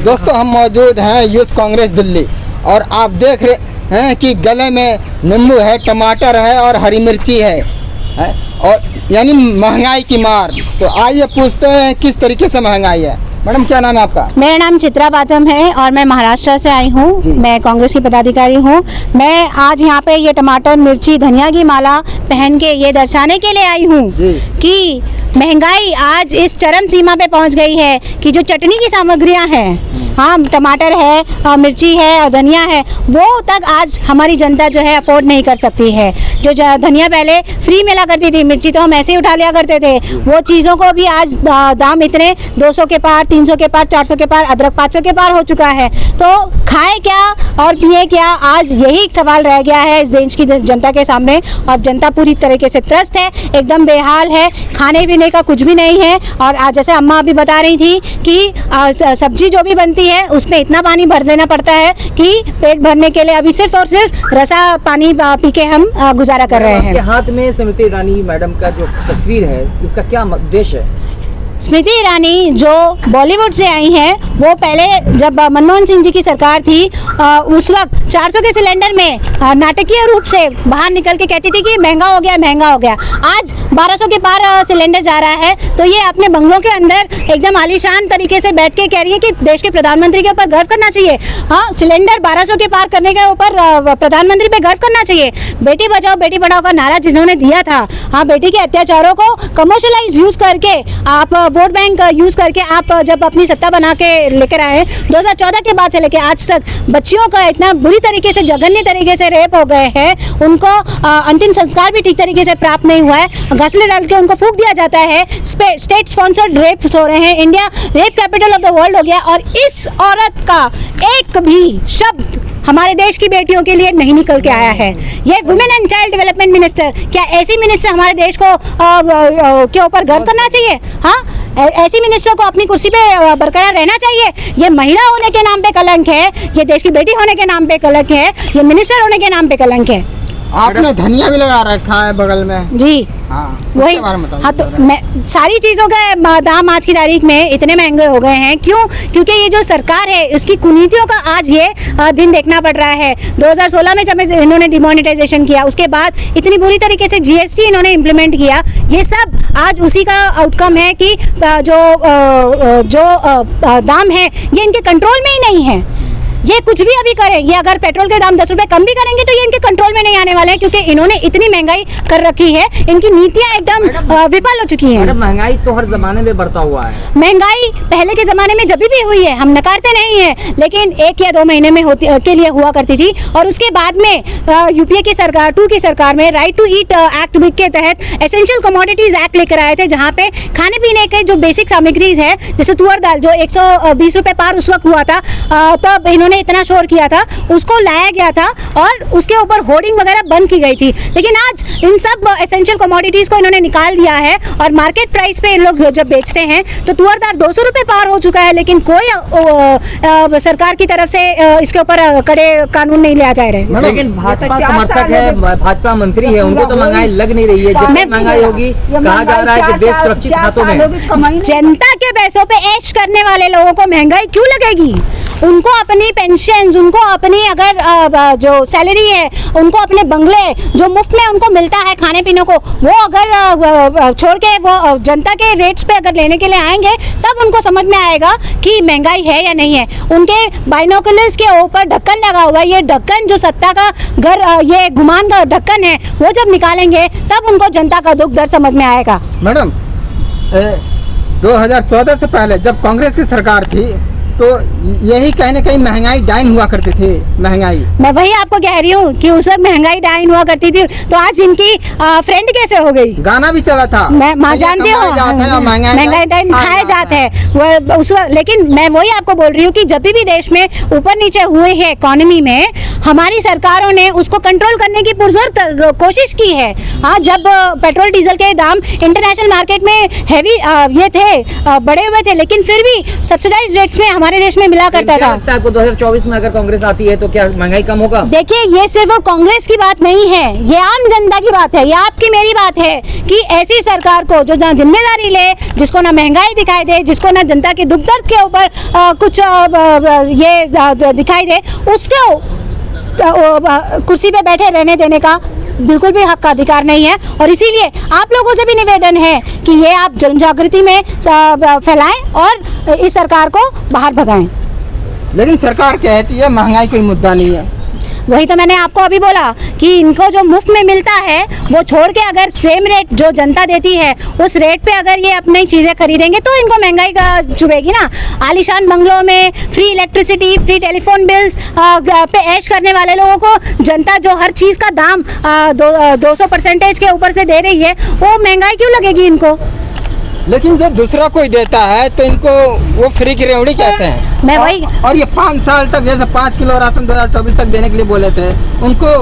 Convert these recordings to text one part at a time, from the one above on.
दोस्तों हम मौजूद हैं यूथ कांग्रेस दिल्ली और आप देख रहे हैं कि गले में नींबू है, टमाटर है और हरी मिर्ची है और यानी महंगाई की मार। तो आइए पूछते हैं किस तरीके से महंगाई है। मैडम क्या नाम है आपका? मेरा नाम चित्रा बातम है और मैं महाराष्ट्र से आई हूँ। मैं कांग्रेस की पदाधिकारी हूँ। मैं आज यहाँ पे ये टमाटर, मिर्ची, धनिया की माला पहन के ये दर्शाने के लिए आई हूँ कि महंगाई आज इस चरम सीमा पे पहुँच गई है कि जो चटनी की सामग्रियाँ हैं, हाँ टमाटर है, मिर्ची है और धनिया है, वो तक आज हमारी जनता जो है अफोर्ड नहीं कर सकती है। जो धनिया पहले फ्री मिला करती थी, मिर्ची तो हम ऐसे ही उठा लिया करते थे, वो चीज़ों को भी आज दाम इतने 200 के पार, 300 के पार, 400 के पार, अदरक 500 के पार हो चुका है। तो खाएं क्या और पिए क्या, आज यही एक सवाल रह गया है इस देश की जनता के सामने। और जनता पूरी तरीके से त्रस्त है, एकदम बेहाल है, खाने पीने का कुछ भी नहीं है। और आज जैसे अम्मा अभी बता रही थी कि सब्जी जो भी बनती है उसमें इतना पानी भर देना पड़ता है कि पेट भरने के लिए अभी सिर्फ और सिर्फ रसा पानी पी के हम गुजारा कर रहे हैं। हाथ में स्मृति ईरानी मैडम का जो तस्वीर है, इसका क्या उद्देश्य है? स्मृति ईरानी जो बॉलीवुड से आई हैं, वो पहले जब मनमोहन सिंह जी की सरकार थी उस वक्त 400 के सिलेंडर में नाटकीय रूप से बाहर निकल के कहती थी कि महंगा हो गया, महंगा हो गया। आज 1200 के पार सिलेंडर जा रहा है, तो ये अपने बंगलों के अंदर एकदम आलीशान तरीके से बैठ के कह रही है कि देश के प्रधानमंत्री के ऊपर गर्व करना चाहिए। हाँ, सिलेंडर 1200 के पार करने के ऊपर प्रधानमंत्री पे गर्व करना चाहिए। बेटी बचाओ बेटी पढ़ाओ का नारा जिन्होंने दिया था, हाँ बेटी के अत्याचारों को कमर्शियलाइज यूज करके आप वोट बैंक यूज करके आप जब अपनी सत्ता बना के लेकर आए 2014 के बाद से लेकर आज तक बच्चियों का इतना बुरी तरीके से, जघन्य तरीके से रेप हो गए हैं, उनको अंतिम संस्कार भी ठीक तरीके से प्राप्त नहीं हुआ है, घसले डाल के उनको फूंक दिया जाता है, स्टेट स्पॉन्सर्ड रेप्स हो रहे हैं, India rape capital of the world हो गया। और इस औरत का एक भी शब्द हमारे देश की बेटियों के लिए नहीं निकल के आया है। ये women and child development minister, क्या ऐसी मिनिस्टर हमारे देश को के ऊपर गर्व करना चाहिए? हाँ, ऐसी मिनिस्टर को अपनी कुर्सी पे बरकरार रहना चाहिए। ये महिला होने के नाम पे कलंक है, ये देश की बेटी होने के नाम पे कलंक है, ये मिनिस्टर होने के नाम पे कलंक है। आपने धनिया भी लगा रखा है बगल में। जी हाँ, वही। हाँ, तो सारी चीज़ों का दाम आज की तारीख में इतने महंगे हो गए हैं। क्यों? क्योंकि ये जो सरकार है उसकी कुनीतियों का आज ये दिन देखना पड़ रहा है। 2016 में जब इन्होंने डिमोनेटाइजेशन किया, उसके बाद इतनी बुरी तरीके से GST इन्होंने इम्प्लीमेंट किया, ये सब आज उसी का आउटकम है कि जो दाम है ये इनके कंट्रोल में ही नहीं है। ये कुछ भी अभी करें, ये अगर पेट्रोल के दाम 10 रुपए कम भी करेंगे तो ये इनके कंट्रोल में नहीं आने वाले हैं, क्योंकि इन्होंने इतनी महंगाई कर रखी है, इनकी नीतियां एकदम विफल हो चुकी हैं। महंगाई तो हर जमाने में बढ़ता हुआ है। महंगाई पहले के जमाने में जब भी हुई है, हम नकारते नहीं है, लेकिन 1 या 2 महीने में के लिए हुआ करती थी। और उसके बाद में UPA की सरकार 2 की सरकार में राइट टू ईट एक्ट के तहत एसेंशियल कमोडिटीज एक्ट लेकर आए थे, जहाँ पे खाने पीने के जो बेसिक सामग्रीज है, जैसे तुअर दाल जो 120 रुपए पार उस वक्त हुआ था, तब इन्होंने इतना शोर किया था, उसको लाया गया था और उसके ऊपर होर्डिंग वगैरह बंद की गई थी। लेकिन आज इन सब एसेंशियल कमोडिटीज को इन्होंने निकाल दिया है और मार्केट प्राइस पे इन लोग जब बेचते हैं तो तुअर दाल 200 रुपए पार हो चुका है, लेकिन कोई सरकार की तरफ से इसके ऊपर कड़े कानून नहीं लिया जा रहे। लेकिन भाजपा समर्थक है, भाजपा मंत्री है, उनको तो महंगाई लग नहीं रही है। जितनी महंगाई होगी, कहा जा रहा है कि देश सुरक्षित हाथों में। जनता के पैसों पे ऐश करने वाले लोगों को महंगाई क्यों लगेगी? उनको अपनी पेंशन, उनको अपनी अगर जो सैलरी है, उनको अपने बंगले जो मुफ्त में उनको मिलता है खाने पीने को, वो अगर छोड़ के वो जनता के रेट्स पे अगर लेने के लिए आएंगे, तब उनको समझ में आएगा कि महंगाई है या नहीं है। उनके बाइनोकुलर्स के ऊपर ढक्कन लगा हुआ है, ये ढक्कन जो सत्ता का घर, ये गुमान का ढक्कन है, वो जब निकालेंगे तब उनको जनता का दुख दर्द समझ में आएगा। मैडम 2014 से पहले जब कांग्रेस की सरकार थी तो यही कहीं ना कहीं महंगाई डाइन हुआ करती थी। महंगाई, मैं वही आपको कह रही हूँ कि उस वक्त महंगाई डाइन हुआ करती थी, तो आज इनकी फ्रेंड कैसे हो गई? गाना भी चला था, मैं जानती हूँ महंगाई डाइन खाए जाते हैं उस वक्त। लेकिन मैं वही आपको बोल रही हूँ कि जब भी देश में ऊपर नीचे हुए हैं इकोनॉमी में, हमारी सरकारों ने उसको कंट्रोल करने की पुरजोर कोशिश की है। हाँ, जब पेट्रोल डीजल के दाम इंटरनेशनल मार्केट में हैवी ये थे, बढ़े हुए थे, लेकिन फिर भी सब्सिडाइज रेट्स में हमारे देश में मिला करता क्या था। लगता है आपको 2024 में अगर कांग्रेस आती है तो क्या महंगाई कम होगा? देखिए, ये सिर्फ और कांग्रेस की बात नहीं है, ये आम जनता की बात है, ये आपकी मेरी बात है कि ऐसी सरकार को जो ना जिम्मेदारी ले, जिसको ना महंगाई दिखाई दे, जिसको ना जनता के दुख दर्द के ऊपर कुछ ये दिखाई दे, उसको कुर्सी पे बैठे रहने देने का बिल्कुल भी हक का अधिकार नहीं है। और इसीलिए आप लोगों से भी निवेदन है कि ये आप जन जागृति में फैलाएं और इस सरकार को बाहर भगाएं। लेकिन सरकार कहती है महंगाई कोई मुद्दा नहीं है। वही तो मैंने आपको अभी बोला कि इनको जो मुफ्त में मिलता है वो छोड़ के अगर सेम रेट जो जनता देती है उस रेट पे अगर ये अपनी चीज़ें खरीदेंगे तो इनको महंगाई का चुभेगी ना। आलीशान बंगलों में free electricity, free telephone bills पे ऐश करने वाले लोगों को जनता जो हर चीज़ का दाम 200% के ऊपर से दे रही है, वो महंगाई क्यों लगेगी इनको? लेकिन जब दूसरा कोई देता है तो इनको वो फ्री की रेवड़ी कहते हैं। मैं वही और ये 5 साल तक, जैसे 5 किलो राशन 2024 तक देने के लिए बोले थे उनको,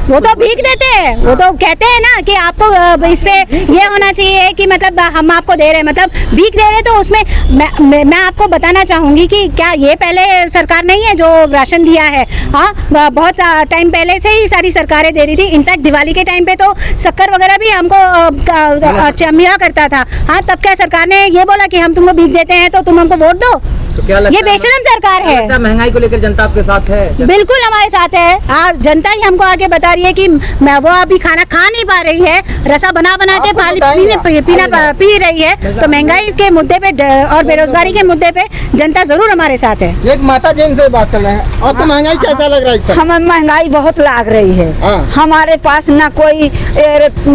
वो तो भीख देते हैं। वो तो कहते हैं ना कि आपको इस पे ये होना चाहिए कि मतलब हम आपको दे रहे हैं, मतलब भीख दे रहे हैं। तो उसमें मैं आपको बताना चाहूँगी कि क्या ये पहले सरकार नहीं है जो राशन दिया है? हाँ, बहुत टाइम पहले से ही सारी सरकारें दे रही थी। इनफैक्ट दिवाली के टाइम पे तो शक्कर वगैरह भी हमको मिला करता था। हाँ, तब क्या सरकार ने ये बोला कि हम तुमको भीख देते हैं तो तुम हमको वोट दो? तो क्या लगता ये बेशरम सरकार है। महंगाई को लेकर जनता आपके साथ है? बिल्कुल हमारे साथ है। जनता ही हमको आगे बता रही है कि वो अभी खाना खा नहीं पा रही है, रसा बना के पी रही है। तो महंगाई के मुद्दे पे और बेरोजगारी के मुद्दे पे जनता जरूर हमारे साथ है। एक माता जी से बात कर रहे हैं, आपको महंगाई कैसा लग रहा है? सर, हमें महंगाई बहुत लग रही है। हमारे पास ना कोई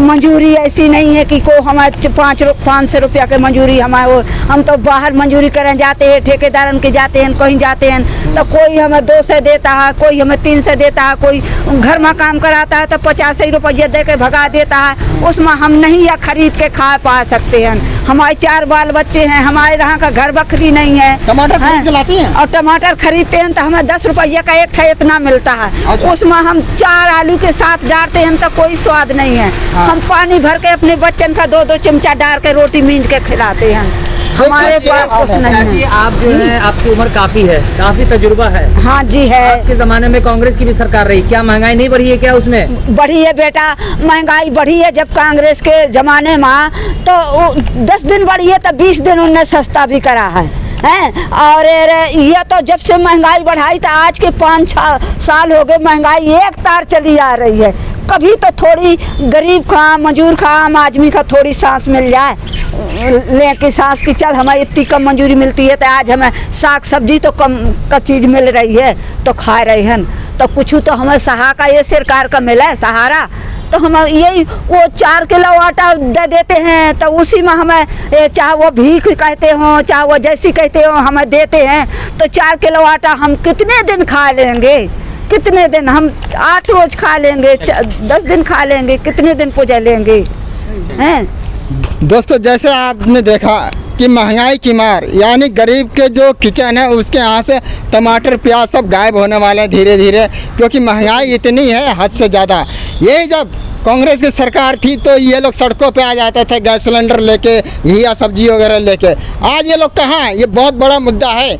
मंजूरी ऐसी नहीं है कि को हमारे 500 रुपया के मंजूरी हमारे, हम तो बाहर मंजूरी करने जाते हैं, ठेकेदारन के जाते हैं, कहीं जाते हैं तो कोई हमें 2 से देता है, कोई हमें 3 से देता है, कोई घर में काम कराता है तो 50 रुपये दे के भगा देता है। उसमें हम नहीं या खरीद के खा पा सकते हैं। हमारे 4 बाल बच्चे हैं, हमारे यहाँ का घर बकरी नहीं है। टमाटर खरीद के लाती हैं? और टमाटर खरीदते हैं तो हमें 10 रुपये का एक ठे इतना मिलता है। अच्छा। उसमें हम 4 आलू के साथ डालते हैं तो कोई स्वाद नहीं है। हम पानी भर के अपने बच्चन का 2-2 चमचा डाल के रोटी मींज के खिलाते हैं। हमारे पास कुछ नहीं है। आप जो है, आपकी उम्र काफी है, काफी तजुर्बा है। हाँ जी है। आपके जमाने में कांग्रेस की भी सरकार रही, क्या महंगाई नहीं बढ़ी है क्या उसमें? बढ़ी है बेटा, महंगाई बढ़ी है। जब कांग्रेस के जमाने में तो 10 दिन बढ़ी है तो 20 दिन उन्होंने सस्ता भी करा है। और ये तो जब से महंगाई बढ़ाई तो आज के 5 साल हो गए महंगाई एक तार चली आ रही है। कभी तो थोड़ी गरीब का, मजदूर का, आम आदमी का थोड़ी सांस मिल जाए, लेकिन सांस की चल हमें इतनी कम मंजूरी मिलती है तो आज हमें साग सब्जी तो कम का चीज़ मिल रही है तो खा रहे हैं। तो कुछ तो हमें सहा का ये सरकार का मिला है सहारा, तो हम यही वो 4 किलो आटा दे देते हैं तो उसी में हमें चाहे वो भीख कहते हों चाहे वो जैसी कहते हो हमें देते हैं। तो 4 किलो आटा हम कितने दिन खा लेंगे? कितने दिन? हम 8 रोज खा लेंगे, 10 दिन खा लेंगे, कितने दिन पूजा लेंगे? हैं दोस्तों, जैसे आपने देखा कि महंगाई की मार, यानी गरीब के जो किचन है उसके यहाँ से टमाटर प्याज सब गायब होने वाले हैं धीरे धीरे, क्योंकि महंगाई इतनी है हद से ज़्यादा। यही जब कांग्रेस की सरकार थी तो ये लोग सड़कों पे आ जाते थे गैस सिलेंडर लेके, घी या सब्जी वगैरह लेके। आज ये लोग कहाँ हैं? ये बहुत बड़ा मुद्दा है।